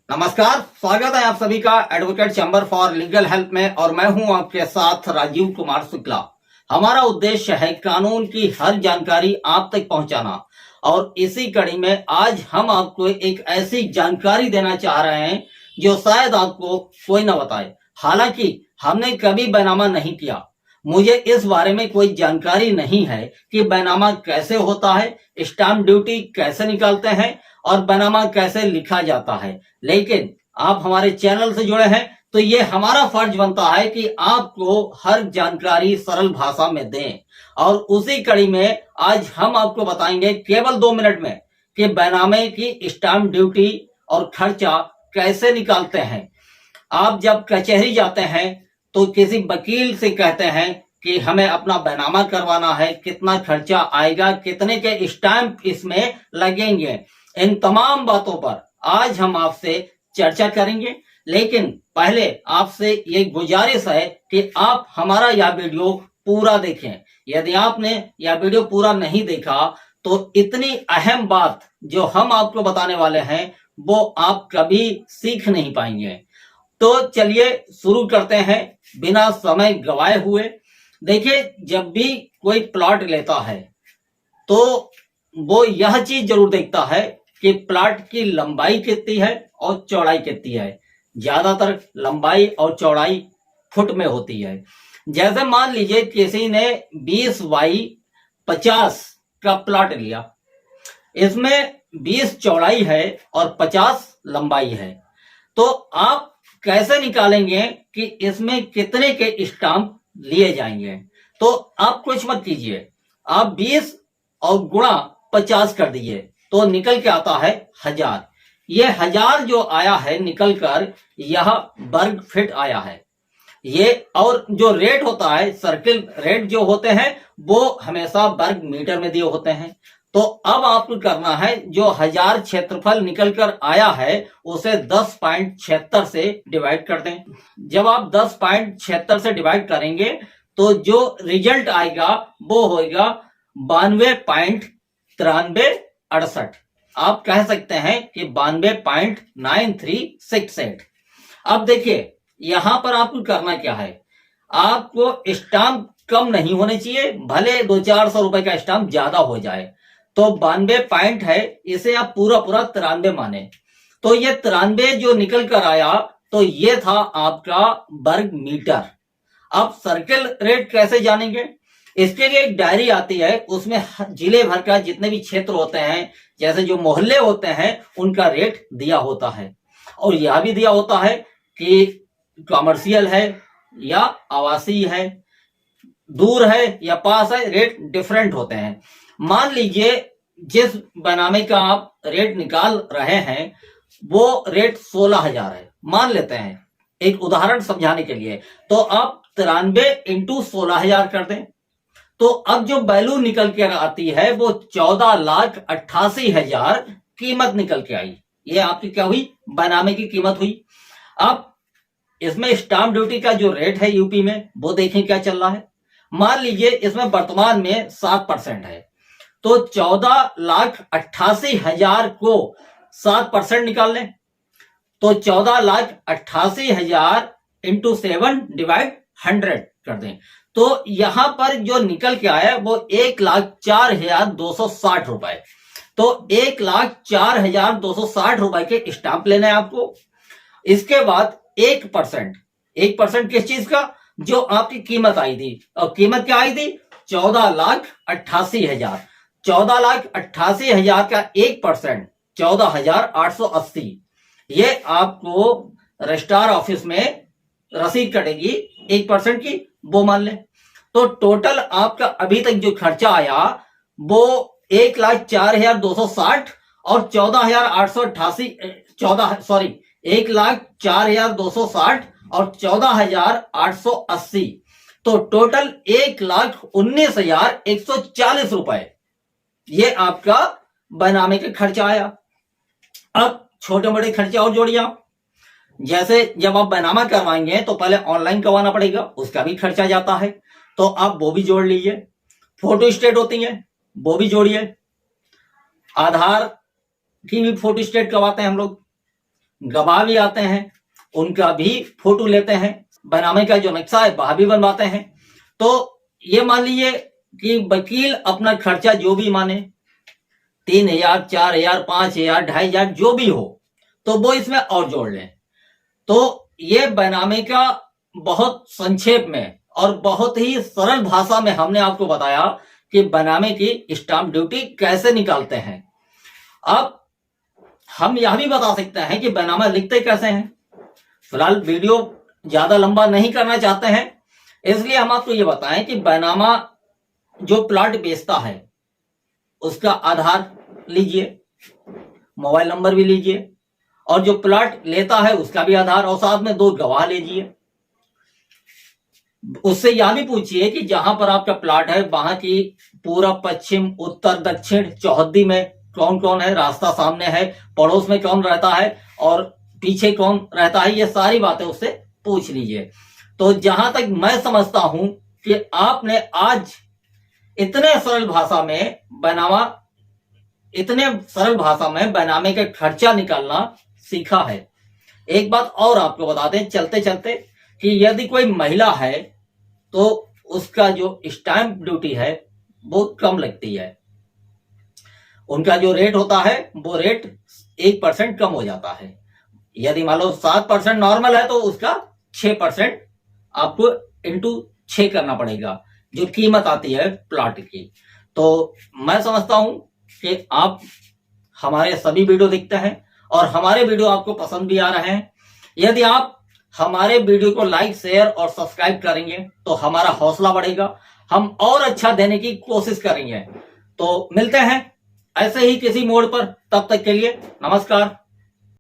नमस्कार, स्वागत है आप सभी का advocate chamber for legal help में। और मैं हूं आपके साथ राजीव कुमार शुक्ला। हमारा उद्देश्य है कानून की हर जानकारी आप तक पहुंचाना, और इसी कड़ी में आज हम आपको एक ऐसी जानकारी देना चाह रहे हैं जो शायद आपको कोई ना बताए। हालांकि हमने कभी बैनामा नहीं किया, मुझे इस बारे में कोई जानकारी नहीं है कि बैनामा कैसे होता है, स्टाम्प ड्यूटी कैसे निकालते हैं और बैनामा कैसे लिखा जाता है। लेकिन आप हमारे चैनल से जुड़े हैं तो ये हमारा फर्ज बनता है कि आपको हर जानकारी सरल भाषा में दें। और उसी कड़ी में आज हम आपको बताएंगे केवल 2 मिनट में कि बैनामे की स्टाम्प ड्यूटी और खर्चा कैसे निकालते हैं। आप जब कचहरी जाते हैं तो किसी वकील से कहते हैं कि हमें अपना बैनामा करवाना है, कितना खर्चा आएगा, कितने के स्टैंप इसमें लगेंगे, इन तमाम बातों पर आज हम आपसे चर्चा करेंगे। लेकिन पहले आपसे ये गुजारिश है कि आप हमारा यह वीडियो पूरा देखें। यदि आपने यह वीडियो पूरा नहीं देखा तो इतनी अहम बात जो हम आपको बताने वाले हैं वो आप कभी सीख नहीं पाएंगे। तो चलिए शुरू करते हैं बिना समय गवाए हुए। देखिए, जब भी कोई प्लॉट लेता है तो वो यह चीज जरूर देखता है कि प्लॉट की लंबाई कितनी है और चौड़ाई कितनी है। ज्यादातर लंबाई और चौड़ाई फुट में होती है। जैसे मान लीजिए किसी ने 20 बाई 50 का प्लॉट लिया, इसमें 20 चौड़ाई है और 50 लंबाई है, तो आप कैसे निकालेंगे कि इसमें कितने के स्टाम्प लिए जाएंगे। तो आप कुछ मत कीजिए, आप 20 और गुणा 50 कर दीजिए तो निकल के आता है 1000। ये 1000 जो आया है निकल कर यह वर्ग फीट आया है। ये और जो रेट होता है, सर्किल रेट जो होते हैं वो हमेशा वर्ग मीटर में दिए होते हैं। तो अब आपको करना है, जो 1000 क्षेत्रफल निकल कर आया है उसे 10.76 से डिवाइड कर दें। जब आप 10.76 से डिवाइड करेंगे तो जो रिजल्ट आएगा वो होगा 92.9368। आप कह सकते हैं कि 92.9368। अब देखिए, यहां पर आपको करना क्या है, आपको स्टाम्प कम नहीं होने चाहिए, भले 200-400 रुपए का स्टाम्प ज्यादा हो जाए। तो 92 पॉइंट है, इसे आप पूरा पूरा 93 माने। तो ये 93 जो निकल कर आया तो ये था आपका वर्ग मीटर। अब सर्किल रेट कैसे जानेंगे, इसके लिए एक डायरी आती है, उसमें जिले भर का जितने भी क्षेत्र होते हैं, जैसे जो मोहल्ले होते हैं, उनका रेट दिया होता है। और यह भी दिया होता है कि कॉमर्शियल है या आवासीय है, दूर है या पास है, रेट डिफरेंट होते हैं। मान लीजिए जिस बैनामे का आप रेट निकाल रहे हैं वो रेट 16,000 है, मान लेते हैं एक उदाहरण समझाने के लिए। तो आप 93 इंटू 16,000 कर दें तो अब जो वैल्यू निकल के आती है वो 14,88,000 कीमत निकल के आई। ये आपकी क्या हुई, बैनामे की कीमत हुई। अब इसमें स्टाम्प ड्यूटी का जो रेट है यूपी में वो देखें क्या चल रहा है। मान लीजिए इसमें वर्तमान में 7% है, तो 14,88,000 को 7% निकाल लें तो 14,88,000 इंटू 7 डिवाइड 100 कर दें। तो यहां पर जो निकल के आया वो 1,04,260 रुपए। तो 1,04,260 रुपए के स्टाम्प लेने हैं आपको। इसके बाद 1% किस चीज का, जो आपकी कीमत आई थी, और कीमत क्या आई थी 14,88,000। 14,88,000 का 1% 14,880। ये आपको रजिस्ट्रार ऑफिस में रसीद कटेगी 1% की, वो मान लें। तो टोटल आपका अभी तक जो खर्चा आया वो 1,04,260 और 14,888 1,04,260 और 14,880। तो टोटल 1,19,140 रुपए ये आपका बैनामे का खर्चा आया। अब छोटे मोटे खर्चे और जोड़िए आप। जैसे जब आप बैनामा करवाएंगे तो पहले ऑनलाइन करवाना पड़ेगा, उसका भी खर्चा जाता है, तो आप वो भी जोड़ लीजिए। फोटो स्टेट होती है वो भी जोड़िए। आधार की भी फोटो स्टेट करवाते हैं हम लोग, गवाह भी आते हैं, उनका भी फोटो लेते हैं, बनामे का जो नक्शा है वह भी बनवाते हैं। तो ये मान लीजिए कि वकील अपना खर्चा जो भी माने, 3,000, 4,000, 5,000, 2,500 जो भी हो, तो वो इसमें और जोड़ लें। तो ये बैनामे का बहुत संक्षेप में और बहुत ही सरल भाषा में हमने आपको बताया कि बैनामे की स्टाम्प ड्यूटी कैसे निकालते हैं। अब हम यह भी बता सकते हैं कि बैनामा लिखते कैसे हैं। फिलहाल वीडियो ज्यादा लंबा नहीं करना चाहते हैं, इसलिए हम आपको ये बताएं कि बैनामा जो प्लॉट बेचता है उसका आधार लीजिए, मोबाइल नंबर भी लीजिए, और जो प्लॉट लेता है उसका भी आधार, और साथ में 2 गवाह लीजिए। उससे यह भी पूछिए कि जहां पर आपका प्लॉट है वहां की पूरब, पश्चिम, उत्तर, दक्षिण चौहद्दी में कौन कौन है, रास्ता सामने है, पड़ोस में कौन रहता है और पीछे कौन रहता है, ये सारी बातें उससे पूछ लीजिए। तो जहां तक मैं समझता हूं कि आपने आज इतने सरल भाषा में बैनामे का खर्चा निकालना सीखा है। एक बात और आपको बता दें चलते चलते कि यदि कोई महिला है तो उसका जो स्टैंप ड्यूटी है वो कम लगती है। उनका जो रेट होता है वो रेट 1% कम हो जाता है। यदि मान लो 7% नॉर्मल है तो उसका 6% आपको इंटू 6 करना पड़ेगा, जो कीमत आती है प्लॉट की। तो मैं समझता हूं कि आप हमारे सभी वीडियो देखते हैं और हमारे वीडियो आपको पसंद भी आ रहे हैं। यदि आप हमारे वीडियो को लाइक, शेयर और सब्सक्राइब करेंगे तो हमारा हौसला बढ़ेगा, हम और अच्छा देने की कोशिश करेंगे। तो मिलते हैं ऐसे ही किसी मोड़ पर, तब तक के लिए नमस्कार।